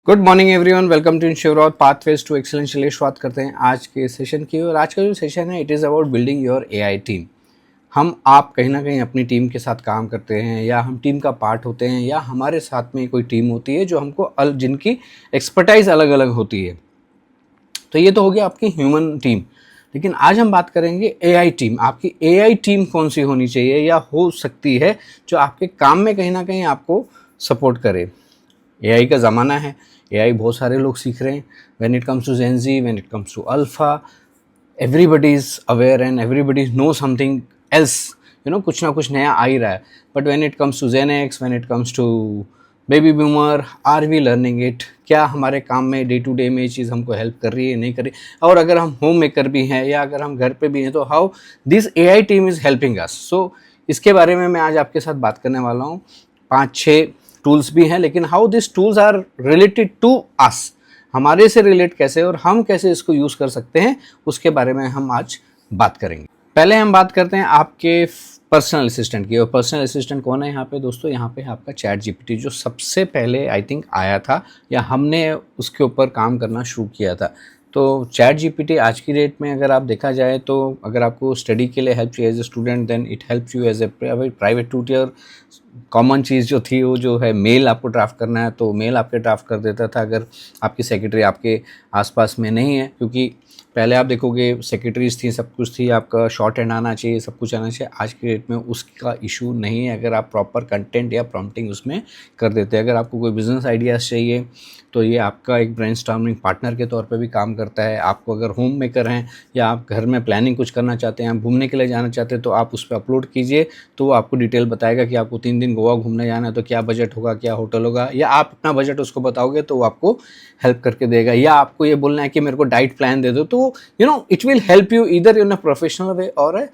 Good morning everyone, welcome to ensure pathways to excellence. चलिए शुरुआत करते हैं आज के सेशन की। और आज का जो सेशन है it is about building your AI team. हम आप कहीं ना कहीं अपनी टीम के साथ काम करते हैं या हम टीम का पार्ट होते हैं या हमारे साथ में कोई टीम होती है जो हमको जिनकी एक्सपर्टाइज अलग अलग होती है। तो ये तो हो गया आपकी ह्यूमन टीम। लेकिन आज हम बात करेंगे एआई टीम। आपकी एआई टीम कौन सी होनी चाहिए या हो सकती है जो आपके काम में कहीं ना कहीं आपको सपोर्ट करे। एआई का ज़माना है, एआई बहुत सारे लोग सीख रहे हैं। When it comes to Gen Z, when it comes to alpha, everybody is aware and everybody know something else, कुछ ना कुछ नया आ ही रहा है। But when it comes to Gen X, when it comes to baby boomer, are we learning it? क्या हमारे काम में डे टू डे में ये चीज़ हमको हेल्प कर रही है, नहीं कर रही? और अगर हम होम मेकर भी हैं या अगर हम घर पे भी हैं तो how this AI team is helping us. So इसके बारे में मैं आज आपके साथ बात करने वाला हूँ। 5-6 टूल्स भी हैं, लेकिन how this tools are related to us, हमारे से रिलेट कैसे और हम कैसे इसको यूज़ कर सकते हैं, उसके बारे में हम आज बात करेंगे। पहले हम बात करते हैं आपके पर्सनल असिस्टेंट की। और पर्सनल असिस्टेंट कौन है यहाँ पे दोस्तों? यहाँ पे आपका चैट जीपीटी, जो सबसे पहले आई थिंक आया था या हमने उसके ऊपर काम करना शुरू किया था। तो चैट जीपीटी आज की डेट में अगर आप देखा जाए तो अगर आपको स्टडी के लिए हेल्प चाहिए as a student, then it helps you as a private tutor. Common चीज़ जो थी वो जो है मेल आपको ड्राफ्ट करना है तो मेल आपके ड्राफ्ट कर देता था अगर आपकी सेक्रेटरी आपके आसपास में नहीं है। क्योंकि पहले आप देखोगे सेक्रेटरीज थी, सब कुछ थी, आपका शॉर्ट हैंड आना चाहिए, सब कुछ आना चाहिए। आज की डेट में उसका इशू नहीं है अगर आप प्रॉपर कंटेंट या प्रॉम्प्टिंग उसमें कर देते हैं। अगर आपको कोई बिजनेस आइडियाज़ चाहिए तो ये आपका एक ब्रेनस्टॉर्मिंग पार्टनर के तौर पे भी काम करता है। आपको अगर होम मेकर हैं या आप घर में प्लानिंग कुछ करना चाहते हैं, आप घूमने के लिए जाना चाहते हैं, तो आप उस पर अपलोड कीजिए तो वो आपको डिटेल बताएगा कि आपको 3 दिन गोवा घूमने जाना है तो क्या बजट होगा, क्या होटल होगा, या आप अपना बजट उसको बताओगे तो वो आपको हेल्प करके देगा। या आपको ये बोलना है कि मेरे को डाइट प्लान दे दो, तो it will help you either in a professional way और a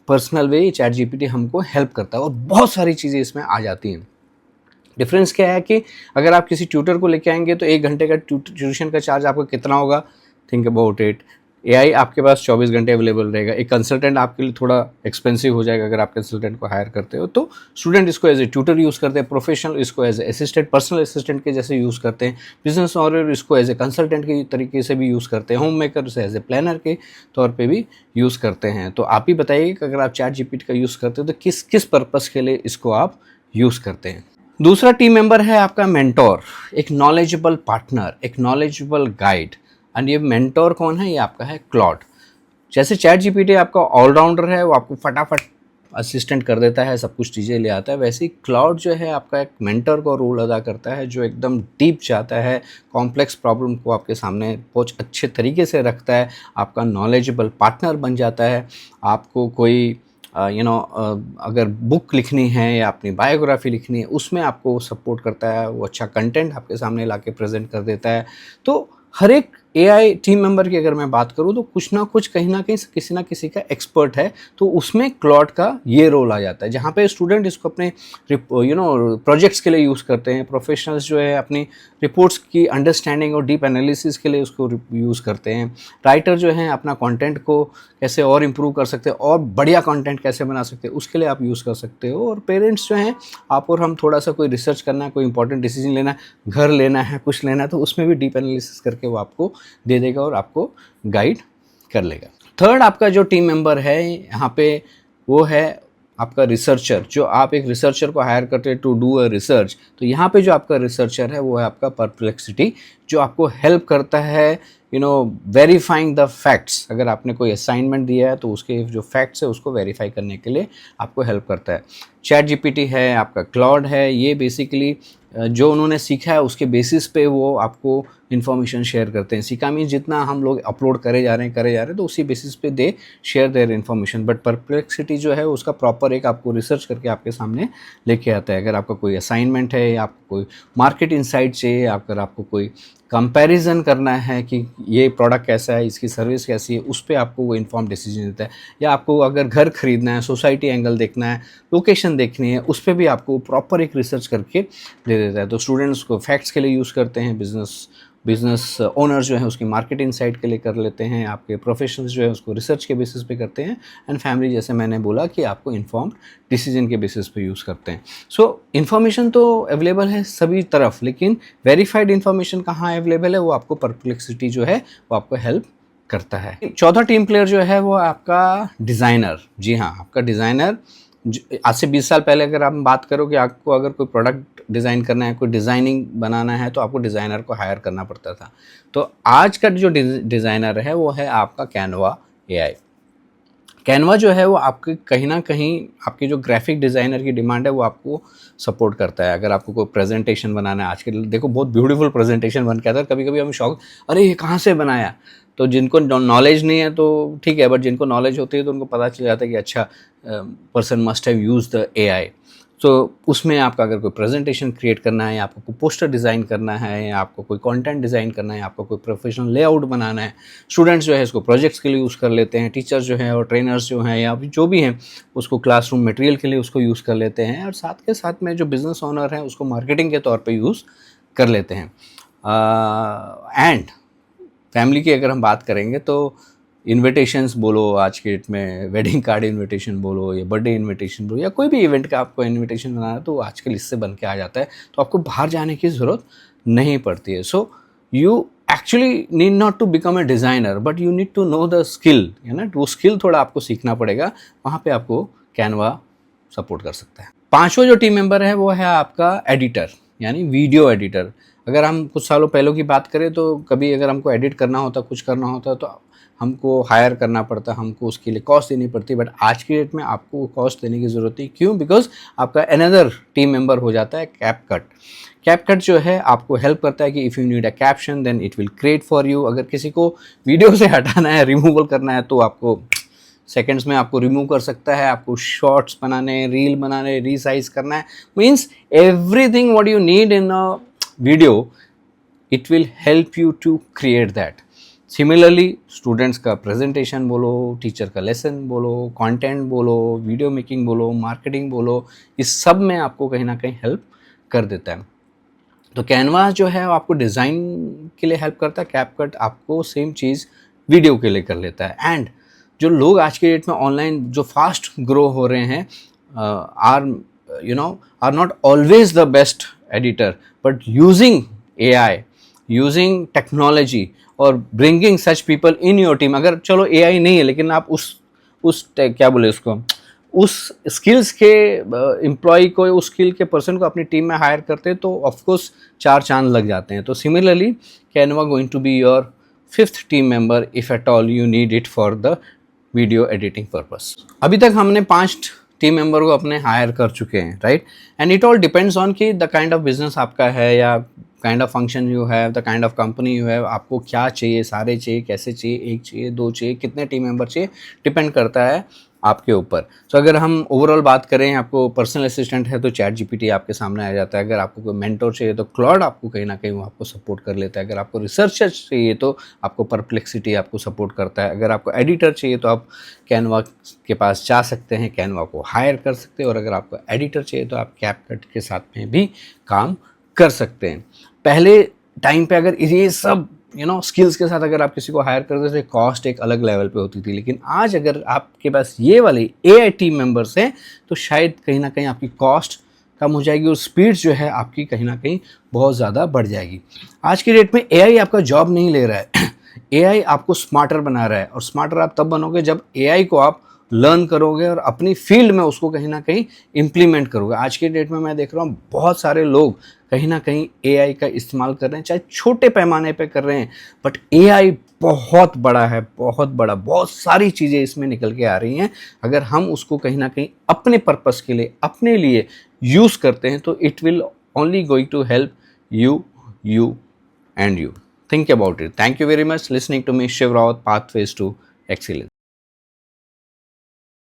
personal way. ChatGPT हमको हेल्प करता है और बहुत सारी चीज़ें इसमें आ जाती हैं। डिफरेंस क्या है कि अगर आप किसी ट्यूटर को लेके आएंगे तो 1 घंटे का ट्यूशन का चार्ज आपको कितना होगा, थिंक अबाउट इट। एआई आपके पास 24 घंटे अवेलेबल रहेगा। एक कंसल्टेंट आपके लिए थोड़ा एक्सपेंसिव हो जाएगा अगर आप कंसल्टेंट को हायर करते हो। तो स्टूडेंट इसको एज ए ट्यूटर यूज़ करते हैं, प्रोफेशनल इसको as a assistant, personal assistant के जैसे यूज़ करते हैं, बिजनेस ऑनर इसको एज ए कंसल्टेंट के तरीके से भी यूज़ करते हैं, होम मेकर से एज ए प्लानर के तौर पर भी यूज़ करते हैं। तो आप ही बताइए कि अगर आप चैट जीपीटी का यूज़ करते हो तो किस किस पर्पज़ के लिए इसको आप यूज़ करते हैं। दूसरा टीम मेंबर है आपका मेंटोर, एक नॉलेजेबल पार्टनर, एक नॉलेजेबल गाइड। एंड ये मेंटोर कौन है? ये आपका है क्लॉड। जैसे चैट जीपीटी आपका ऑलराउंडर है, वो आपको फटाफट असिस्टेंट कर देता है, सब कुछ चीज़ें ले आता है, वैसे ही क्लाउड जो है आपका एक मेंटर का रोल अदा करता है, जो एकदम डीप जाता है, कॉम्प्लेक्स प्रॉब्लम को आपके सामने बहुत अच्छे तरीके से रखता है, आपका नॉलेजेबल पार्टनर बन जाता है। आपको कोई अगर बुक लिखनी है या अपनी बायोग्राफी लिखनी है उसमें आपको सपोर्ट करता है, वो अच्छा कंटेंट आपके सामने लाके प्रेजेंट कर देता है। तो हर एक एआई टीम मेंबर की अगर मैं बात करूँ तो कुछ ना कुछ कहीं ना कहीं किसी ना किसी का एक्सपर्ट है, तो उसमें क्लॉड का ये रोल आ जाता है, जहाँ पे स्टूडेंट इसको अपने प्रोजेक्ट्स के लिए यूज़ करते हैं, प्रोफेशनल्स जो है अपनी रिपोर्ट्स की अंडरस्टैंडिंग और डीप एनालिसिस के लिए उसको यूज़ करते हैं, राइटर जो हैं अपना कंटेंट को कैसे और इम्प्रूव कर सकते हैं और बढ़िया कंटेंट कैसे बना सकते हैं उसके लिए आप यूज़ कर सकते हो, और पेरेंट्स जो हैं आप और हम थोड़ा सा कोई रिसर्च करना है, कोई इंपॉर्टेंट डिसीजन लेना है, घर लेना है, कुछ लेना है, तो उसमें भी डीप एनालिसिस करके वो आपको दे देगा और आपको गाइड कर लेगा। थर्ड आपका जो टीम मेंबर है यहाँ पे वो है आपका रिसर्चर। जो आप एक रिसर्चर को हायर करते हैं टू डू अ रिसर्च, तो यहाँ पे जो आपका रिसर्चर है वो है आपका परप्लेक्सिटी, जो आपको हेल्प करता है वेरीफाइंग द फैक्ट्स। अगर आपने कोई असाइनमेंट दिया है तो उसके जो फैक्ट्स है उसको वेरीफाई करने के लिए आपको हेल्प करता है। चैट जीपीटी है, आपका क्लाउड है, ये बेसिकली जो उन्होंने सीखा है उसके बेसिस पे वो आपको इन्फॉर्मेशन शेयर करते हैं। सीखा मीन्स जितना हम लोग अपलोड करे जा रहे हैं तो उसी बेसिस पे they share their information. But Perplexity जो है उसका प्रॉपर एक आपको रिसर्च करके आपके सामने लेके आता है। अगर आपका कोई असाइनमेंट है या आपको कोई मार्केट इंसाइट चाहिए, अगर आपको कोई कंपैरिजन करना है कि ये प्रोडक्ट कैसा है, इसकी सर्विस कैसी है, उस पर आपको वो इन्फॉर्म डिसीजन देता है। या आपको अगर घर खरीदना है, सोसाइटी एंगल देखना है, लोकेशन देखनी है, उस पर भी आपको प्रॉपर एक रिसर्च करके दे देता है। तो स्टूडेंट्स को फैक्ट्स के लिए यूज़ करते हैं, बिजनेस बिजनेस ओनर जो है उसकी मार्केट इनसाइट के लिए कर लेते हैं, आपके प्रोफेशनल्स जो है उसको रिसर्च के बेसिस पे करते हैं, एंड फैमिली जैसे मैंने बोला कि आपको इन्फॉर्म्ड डिसीजन के बेसिस पे यूज़ करते हैं। सो इन्फॉर्मेशन तो अवेलेबल है सभी तरफ, लेकिन वेरीफाइड इन्फॉर्मेशन कहाँ अवेलेबल है वो आपको परप्लेक्सिटी जो है वो आपको हेल्प करता है। चौथा टीम प्लेयर जो है वो आपका डिज़ाइनर। जी हाँ, आपका डिज़ाइनर। आज से 20 साल पहले अगर आप बात करो कि आपको अगर कोई प्रोडक्ट डिज़ाइन करना है, कोई डिज़ाइनिंग बनाना है, तो आपको डिज़ाइनर को हायर करना पड़ता था। तो आज का जो डिज़ाइनर है वो है आपका कैनवा एआई। कैनवा जो है वो आपके कहीं ना कहीं आपके जो ग्राफिक डिज़ाइनर की डिमांड है वो आपको सपोर्ट करता है। अगर आपको कोई प्रेजेंटेशन बनाना है, आज के देखो बहुत ब्यूटीफुल प्रेजेंटेशन बन के आता है, कभी कभी हम शौक, अरे ये कहाँ से बनाया। तो जिनको नॉलेज नहीं है तो ठीक है, बट जिनको नॉलेज होती है तो उनको पता चल जाता है कि अच्छा person must have use the AI. तो उसमें आपका अगर कोई प्रेजेंटेशन क्रिएट करना है, आपको कोई पोस्टर डिज़ाइन करना है, या आपको कोई कंटेंट डिज़ाइन करना है, आपको कोई प्रोफेशनल लेआउट बनाना है, स्टूडेंट्स जो है इसको प्रोजेक्ट्स के लिए यूज़ कर लेते हैं, टीचर्स जो हैं और ट्रेनर्स जो हैं या जो भी हैं उसको क्लासरूम मटेरियल के लिए उसको यूज़ कर लेते हैं, और साथ के साथ में जो बिज़नेस ओनर हैं उसको मार्केटिंग के तौर पर यूज़ कर लेते हैं। एंड फैमिली की अगर हम बात करेंगे तो इन्विटेशंस बोलो, आज के डेट में वेडिंग कार्ड इन्विटेशन बोलो या बर्थडे इन्विटेशन बोलो या कोई भी इवेंट का आपको इन्विटेशन बनाना है तो आजकल इससे बन के आ जाता है, तो आपको बाहर जाने की ज़रूरत नहीं पड़ती है। So you actually need not to become a designer, but you need to know the skill, है ना। वो स्किल थोड़ा आपको सीखना पड़ेगा, वहाँ पे आपको कैनवा सपोर्ट कर सकता है। पांचवा जो टीम मेंबर है वो है आपका एडिटर, यानी वीडियो एडिटर। अगर हम कुछ सालों पहले की बात करें तो कभी अगर हमको एडिट करना होता, कुछ करना होता तो हमको हायर करना पड़ता, हमको उसके लिए कॉस्ट देनी पड़ती, बट आज की डेट में आपको कॉस्ट देने की ज़रूरत नहीं। क्यों? बिकॉज आपका अनदर टीम मेंबर हो जाता है कैपकट। कैपकट जो है आपको हेल्प करता है कि if you need a caption then it will create for you. अगर किसी को वीडियो से हटाना है, रिमूवल करना है, तो आपको सेकंड्स में आपको रिमूव कर सकता है। आपको शॉर्ट्स बनाने, रील बनाने, रीसाइज करना है, means everything what you need in a video, it will help you to create that. Similarly students का प्रेजेंटेशन बोलो, टीचर का लेसन बोलो, कंटेंट बोलो, वीडियो मेकिंग बोलो, मार्केटिंग बोलो, इस सब में आपको कहीं ना कहीं हेल्प कर देता है। तो कैनवा जो है आपको डिज़ाइन के लिए हेल्प करता है, कैपकट आपको सेम चीज़ वीडियो के लिए कर लेता है। एंड जो लोग आज के डेट में ऑनलाइन जो फास्ट ग्रो हो रहे हैं are not always the best editor, but using AI, using technology और bringing such people in your team. अगर चलो एआई नहीं है लेकिन आप उस क्या बोले उसको, उस स्किल्स के एम्प्लॉय को, उस स्किल के पर्सन को अपनी टीम में हायर करते हैं तो ऑफकोर्स 4 चांद लग जाते हैं। तो similarly Canva going to be your 5th team member if at all you need it for the video editing purpose. अभी तक हमने 5 टीम मेंबर को अपने हायर कर चुके हैं, right. And it all depends on कि द काइंड ऑफ बिजनेस आपका है या kind of function you have, the kind of company you have, आपको क्या चाहिए, सारे चाहिए, कैसे चाहिए, 1 चाहिए, 2 चाहिए, कितने टीम मेंबर चाहिए, डिपेंड करता है आपके ऊपर। सो अगर हम ओवरऑल बात करें, आपको पर्सनल असिस्टेंट है तो चैट जीपीटी आपके सामने आ जाता है। अगर आपको कोई मेंटोर चाहिए तो क्लॉड आपको कहीं ना कहीं वो आपको सपोर्ट कर लेता है। अगर आपको रिसर्चर चाहिए तो आपको परप्लेक्सिटी आपको सपोर्ट करता है। अगर आपको एडिटर चाहिए तो आप कैनवा के पास जा सकते हैं, कैनवा को हायर कर सकते हैं। और अगर आपको एडिटर चाहिए तो आप कैपकट के साथ में भी काम कर सकते हैं। पहले टाइम पे अगर ये सब स्किल्स के साथ अगर आप किसी को हायर करते थे, कॉस्ट एक अलग लेवल पे होती थी, लेकिन आज अगर आपके पास ये वाले एआई टीम मेंबर्स हैं तो शायद कहीं ना कहीं आपकी कॉस्ट कम हो जाएगी और स्पीड जो है आपकी कहीं ना कहीं बहुत ज़्यादा बढ़ जाएगी। आज की डेट में एआई आपका जॉब नहीं ले रहा है, एआई आपको स्मार्टर बना रहा है। और स्मार्टर आप तब बनोगे जब एआई को आप लर्न करोगे और अपनी फील्ड में उसको कहीं ना कहीं इम्प्लीमेंट करोगे। आज के डेट में मैं देख रहा हूँ बहुत सारे लोग कहीं ना कहीं एआई का इस्तेमाल कर रहे हैं, चाहे छोटे पैमाने पे कर रहे हैं, बट एआई बहुत बड़ा है, बहुत बड़ा, बहुत सारी चीज़ें इसमें निकल के आ रही हैं। अगर हम उसको कहीं ना कहीं अपने पर्पस के लिए, अपने लिए यूज़ करते हैं तो it will only going to help you and you. Think about it. Thank you very much listening to me, Shiv Rawat, Pathways to Excellence.